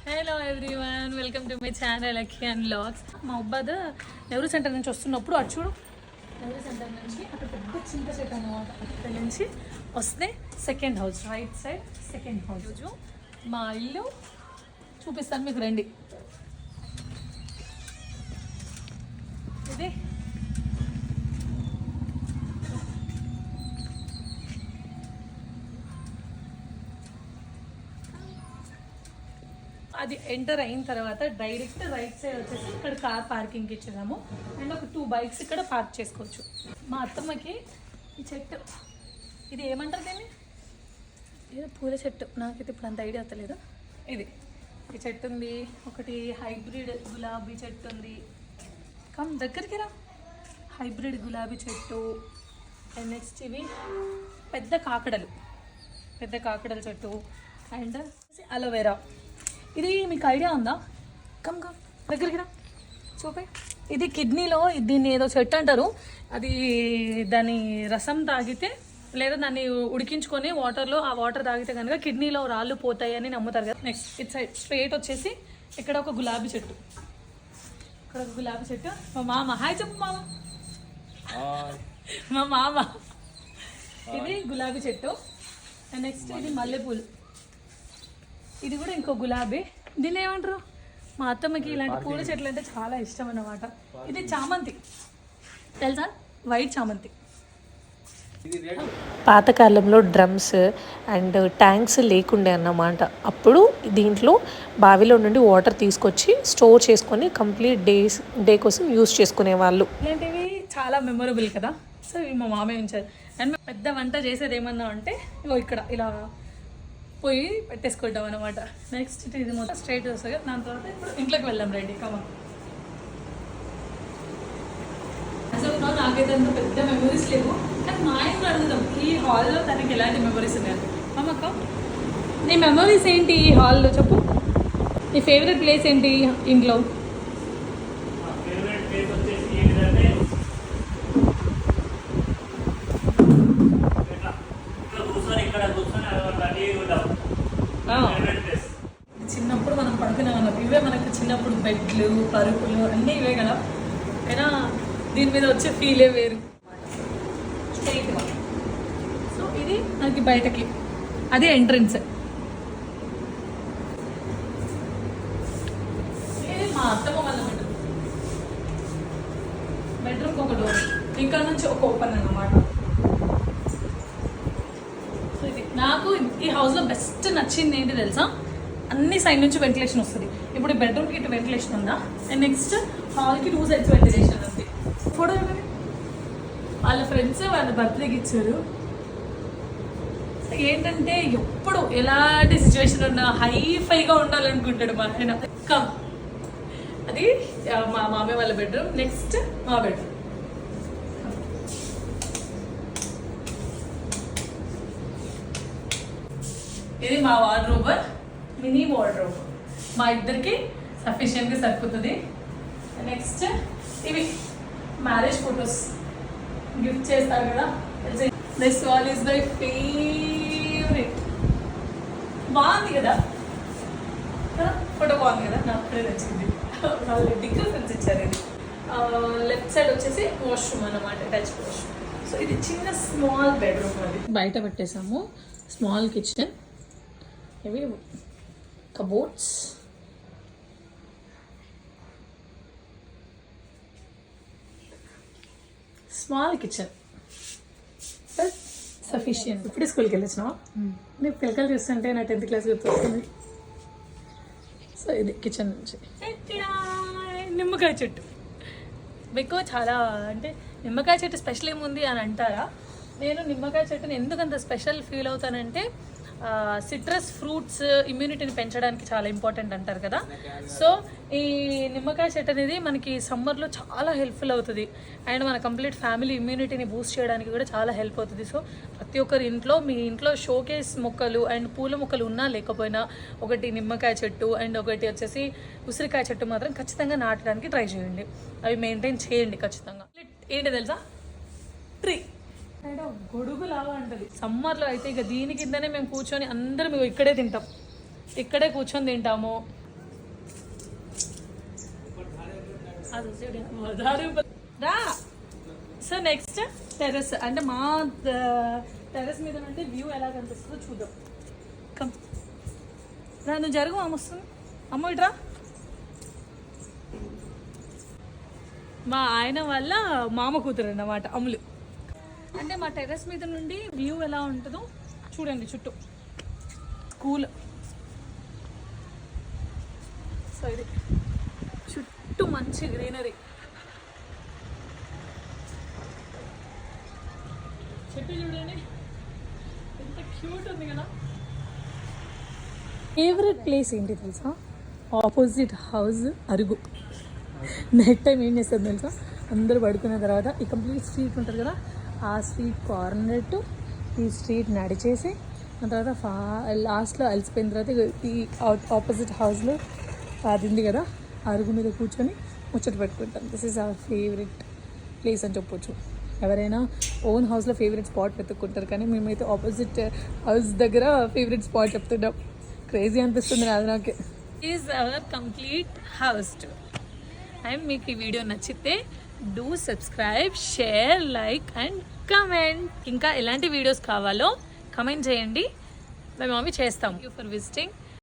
Hello everyone, welcome to my channel Akhi and vlogs. మా అబ్బాద Nehru centre నుంచి వస్తున్నప్పుడు అటు చూడు, నెహ్రూ సెంటర్ నుంచి అక్కడ పెద్ద చింత చెట్టు అన్నమాట. అక్కడ నుంచి వస్తే second house, right side second house. రోజు మా ఇల్లు చూపిస్తాను మీకు, రండి. ఇది అది ఎంటర్ అయిన తర్వాత డైరెక్ట్ రైట్ సైడ్ వచ్చేసి ఇక్కడ కార్ పార్కింగ్కి ఇచ్చేదాము. అండ్ ఒక 2 బైక్స్ ఇక్కడ పార్క్ చేసుకోవచ్చు. మా అత్తమ్మకి ఈ చెట్టు, ఇది ఏమంటారు దీన్ని, ఏదో పూల చెట్టు, నాకైతే ఇప్పుడు అంత ఐడియా వస్తలేదు. ఇది ఈ చెట్టు ఉంది, ఒకటి హైబ్రిడ్ గులాబీ చెట్టు ఉంది. కమ్ దగ్గరికి రా, హైబ్రిడ్ గులాబీ చెట్టు. అండ్ నెక్స్ట్ ఇవి పెద్ద కాకడల చెట్టు. And aloe vera. ఇది మీకు ఐడియా ఉందా? కమ్ దగ్గరికి రా, చూపే. ఇది కిడ్నీలో దీన్ని ఏదో చెట్టు అంటారు. అది దాని రసం తాగితే లేదా దాన్ని ఉడికించుకొని వాటర్లో, ఆ వాటర్ తాగితే కనుక కిడ్నీలో రాళ్ళు పోతాయి అని నమ్ముతారు కదా. నెక్స్ట్ ఇట్ సైడ్ స్ట్రేట్ వచ్చేసి ఇక్కడ ఒక గులాబీ చెట్టు, ఇక్కడ ఒక గులాబీ చెట్టు. మా మామ, హాయ్ చెప్పు మామ. మా మామ. ఇది గులాబీ చెట్టు. అండ్ నెక్స్ట్ ఇది మల్లెపూలు. ఇది కూడా ఇంకో గులాబీ. దీన్ని ఏమంటారు? మా అత్తమ్మకి ఇలాంటి పూల చెట్లు అంటే చాలా ఇష్టం అన్నమాట. ఇది చామంతి, తెలుసా? వైట్ చామంతి. పాతకాలంలో డ్రమ్స్ అండ్ ట్యాంక్స్ లేకుండే అన్నమాట. అప్పుడు దీంట్లో బావిలో నుండి వాటర్ తీసుకొచ్చి స్టోర్ చేసుకొని కంప్లీట్ డే కోసం యూజ్ చేసుకునే వాళ్ళు. ఇలాంటివి చాలా మెమొరబుల్ కదా. సో ఇవి మా మామయ్య ఉంచారు. అండ్ మేము పెద్ద వంట చేసేది ఏమన్నా అంటే ఇగో ఇక్కడ ఇలా పోయి పెట్టేసుకుంటాం అనమాట. నెక్స్ట్ ఇది మొత్తం స్ట్రైట్ వస్తుంది కదా. దాని తర్వాత ఇప్పుడు ఇంట్లోకి వెళ్దాం, రెడీ కమా. అసలు నాకైతే అంత పెద్ద మెమరీస్ లేవు, కానీ మా ఇంట్లో అడుగుదాం ఈ హాల్లో తనకి ఎలాంటి మెమరీస్ ఉన్నాయి. అమ్మక్క, నీ మెమరీస్ ఏంటి ఈ హాల్లో చెప్పు. నీ ఫేవరెట్ ప్లేస్ ఏంటి ఇంట్లో? చిన్నప్పుడు మనం పడుకునే వాళ్ళం. ఇవే మనకు చిన్నప్పుడు బెడ్లు, పరుపులు అన్నీ ఇవే కదా. అయినా దీని మీద వచ్చే ఫీలే వేరు. సో ఇది మనకి బయటకి, అది ఎంట్రన్స్. ఇది మా అత్తమ్మ వాళ్ళ బెడ్రూమ్కి ఒక డోర్, ఇంకా నుంచి ఒక ఓపెన్ అన్నమాట. సో ఇది నాకు ఈ హౌస్లో బెస్ట్ నచ్చింది ఏంటి తెలుసా? అన్ని సైడ్ నుంచి వెంటిలేషన్ వస్తుంది. ఇప్పుడు బెడ్రూమ్కి ఇటు వెంటిలేషన్ ఉందా, అండ్ నెక్స్ట్ హాల్కి 2 సైడ్స్ వెంటిలేషన్ ఉంది. ఫోటో వాళ్ళ ఫ్రెండ్స్ వాళ్ళ బర్త్డేకి ఇచ్చారు. ఏంటంటే ఎప్పుడు ఎలాంటి సిచ్యువేషన్ ఉన్నా హైఫైగా ఉండాలనుకుంటాడు మా ఆయన. కమ్, అది మా మామయ్య వాళ్ళ బెడ్రూమ్. నెక్స్ట్ మా బెడ్రూమ్. ఇది మా వార్డ్రోబ్, మినీ వార్డ్రోబ్. మా ఇద్దరికి సఫిషియెంట్గా సరిపోతుంది. నెక్స్ట్ ఇవి మ్యారేజ్ ఫొటోస్ గిఫ్ట్ చేస్తారు కదా. This wall is my favourite. బాగుంది కదా, ఫోటో బాగుంది కదా, నాకు అప్పుడే నచ్చింది. వాళ్ళు డిగ్రీ ఫ్రెండ్స్ ఇచ్చారు. ఇది లెఫ్ట్ సైడ్ వచ్చేసి వాష్రూమ్ అన్నమాట, అటాచ్ వాష్రూమ్. సో ఇది చిన్న స్మాల్ బెడ్రూమ్. అది బయట పెట్టేసాము. స్మాల్ కిచెన్, ఇవి కబోర్డ్స్. Small kitchen sufficient. ఇప్పుడు స్కూల్కి వెళ్ళొచ్చినావా? నేను పిల్లకలు చూస్తుంటే నా 10th క్లాస్ గుర్తొస్తుంది. సో ఇది కిచెన్ నుంచి నిమ్మకాయ చెట్టు. మీకు చాలా అంటే నిమ్మకాయ చెట్టు స్పెషల్ ఏముంది అని అంటారా? నేను నిమ్మకాయ చెట్టుని ఎందుకంత స్పెషల్ ఫీల్ అవుతానంటే, సిట్రస్ ఫ్రూట్స్ ఇమ్యూనిటీని పెంచడానికి చాలా ఇంపార్టెంట్ అంటారు కదా. సో ఈ నిమ్మకాయ చెట్టు అనేది మనకి సమ్మర్లో చాలా హెల్ప్ఫుల్ అవుతుంది. అండ్ మన కంప్లీట్ ఫ్యామిలీ ఇమ్యూనిటీని బూస్ట్ చేయడానికి కూడా చాలా హెల్ప్ అవుతుంది. సో ప్రతి ఒక్కరి ఇంట్లో, మీ ఇంట్లో షోకేస్ మొక్కలు అండ్ పూల మొక్కలు ఉన్నా లేకపోయినా ఒకటి నిమ్మకాయ చెట్టు అండ్ ఒకటి వచ్చేసి ఉసిరికాయ చెట్టు మాత్రం ఖచ్చితంగా నాటడానికి ట్రై చేయండి. అవి మెయింటైన్ చేయండి ఖచ్చితంగా. ఏంటి తెలుసా? ట్రీ గొడుగు లాగా ఉంటుంది. సమ్మర్లో అయితే ఇక దీని కిందనే మేము కూర్చొని అందరం ఇక్కడే తింటాం, ఇక్కడే కూర్చొని తింటాము. రా. సో నెక్స్ట్ టెర్రస్, అంటే మా టెర్రస్ మీద నుండి వ్యూ ఎలా కనిపిస్తుందో చూద్దాం. కమ్ రా, నువ్వు జరుగు, అమ్మ వస్తుంది. అమ్మ ఇట్రా. మా ఆయన వల్ల మామ కూతురు అన్నమాట అమ్ములు. అంటే మా టెర్రస్ మీద నుండి వ్యూ ఎలా ఉంటుందో చూడండి. చుట్టూ కూల్. సో ఇది చుట్టూ మంచి గ్రీనరీ. చెట్టు చూడండి ఎంత క్యూట్ ఉంది కదా. ఫేవరెట్ ప్లేస్ ఏంటి తెలుసా? ఆపోజిట్ హౌస్ అరుగు. నైట్ టైం ఏం చేస్తుంది తెలుసా? అందరూ పడుకున్న తర్వాత ఈ కంప్లీట్ స్ట్రీట్ ఉంటుంది కదా, ఆ స్ట్రీట్ కార్నర్ టు ఈ స్ట్రీట్ నడిచేసి ఆ తర్వాత లాస్ట్లో అలసిపోయిన తర్వాత ఈ ఆపోజిట్ హౌస్లో అది ఉంది కదా, అరుగు మీద కూర్చొని ముచ్చట పెట్టుకుంటాం. This is our favourite place అని చెప్పొచ్చు. ఎవరైనా ఓన్ హౌస్లో ఫేవరెట్ స్పాట్ వెతుక్కుంటారు, కానీ మేమైతే ఆపోజిట్ హౌస్ దగ్గర ఫేవరెట్ స్పాట్ చెప్తున్నాం. క్రేజీ అనిపిస్తుంది నాది నాకు. Is our complete house tour. And మీకు ఈ వీడియో నచ్చితే do subscribe, share, like and comment. ఇంకా ఎలాంటి వీడియోస్ కావాలో కమెంట్ చేయండి, మేము అవి చేస్తాం. Thank you for visiting.